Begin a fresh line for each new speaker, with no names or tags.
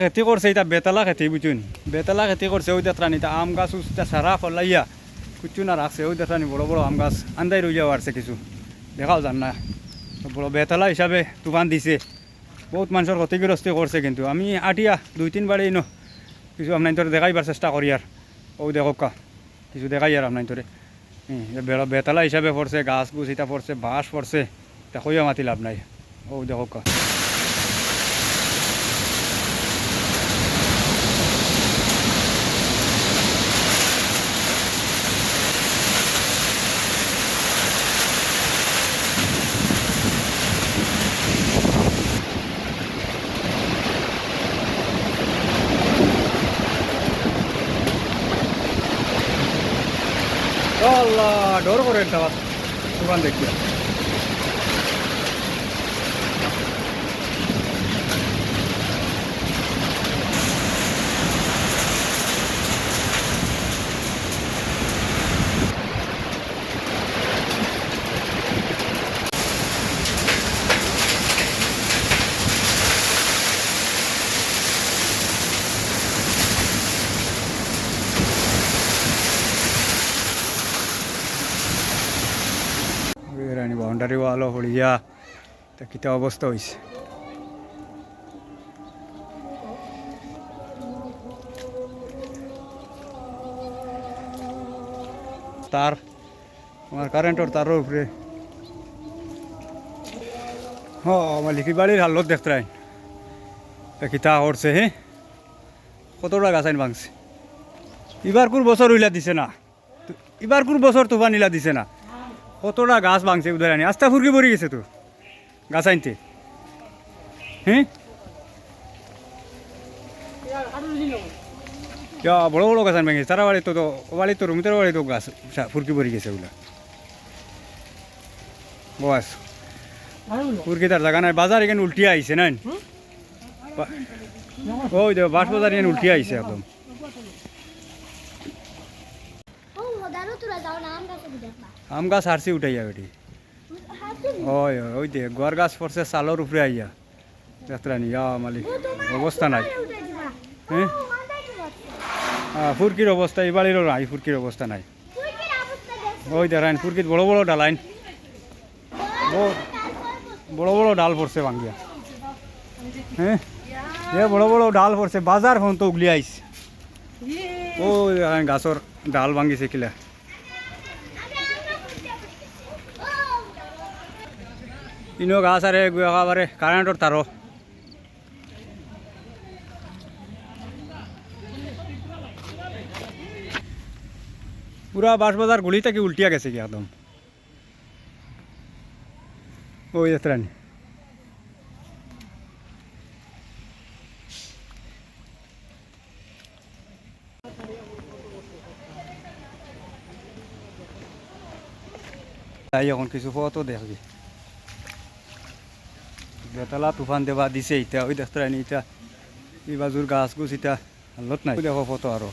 খেতি করছে এটা বেতালা খেতি বুঝুন, বেতালা খেতি করছে ওই দেখানি আম গাছ সারা ফলাইয়া কুচু না রাখছে ওই দেখানি বড় বড় আম গাছ আন্দাই রইয়া আসছে কিছু দেখাও যান না বড় বেতালা হিসাবে তুফান দিছে বহুত মানুষের ক্ষতিগ্রস্ত করছে কিন্তু আমি আটিয়া 2-3 বারে ন কিছু আপনার তোর দেখাইবার চেষ্টা করি আর ও দেখো কিছু দেখাই আর আপনার তোরে বেতালা হিসাবে পড়ছে গাছ গুছ এটা পড়ছে বাঁশ পড়ছে দেখইয়া মাতি লাভ নাই ও দেখো আল্লাহ ডর করে একটা দোকান দেখি রানি বাউন্ডারি ওয়ালও হলিয়া তা কিতা অবস্থা হয়েছে তার আমার কারেন্টর তারের উপরে আমার লিখি বাড়ির হালত দেখতে কিতা করছে হ্যাঁ কতটা গাছ আইন ভাঙছে এবার কোন বছর উইলা দিছে না এবার কোন বছর তুফান ইলা দিছে না কতটা গাছ ভাঙছে উদার আনি আস্তা ফুরকি পড়ে গেছে তো গাছ আনতে হ্যাঁ বড় বড় গাছ আন ভেঙেছে তারা বাড়ি তো বাড়ি তো রুমিতার বাড়ি তো গাছ ফুরকি পড়ে গেছে ওগুলা বস ফুরকি তার জায়গা নাই বাজার এখানে উল্টিয়ে আইছে না ওই দেখো বাস বাজার এখানে উল্টিয়ে আইছে একদম আম গাছ হারছি উঠাইয়া বেটি ওই ওই দে গোয়ার গাছ পড়ছে চালর উপরে আইয়া দেখতে ইয়া মালিক অবস্থা নাই হ্যাঁ ফুরকির অবস্থা এই বাড়িরও নাই ফুরকির অবস্থা নাই ওই দেখাইন ফুরকির বড় বড় ডালাইন বড় বড় ডাল পড়ছে ভাঙ্গিয়া হ্যাঁ এ বড় বড় ডাল পড়ছে বাজার ফোন তো উগলি আইস ও গাছর ডাল ভাঙ্গিছে কিলা ইনো গাছ আরে একেবারে কারেন্টর তারও পুরা বাস বাজার গুলি থেকে উল্টিয়া গেছে কি একদম ওই যাত্রানি তাই এখন কিছু ফটো দেখবি বেতালা তুফান দেবা দিছে ইটা ওই দেখতে এটা এই বাজুর গাছ গুছ ইটা হালত নাই দেখো ফটো আরো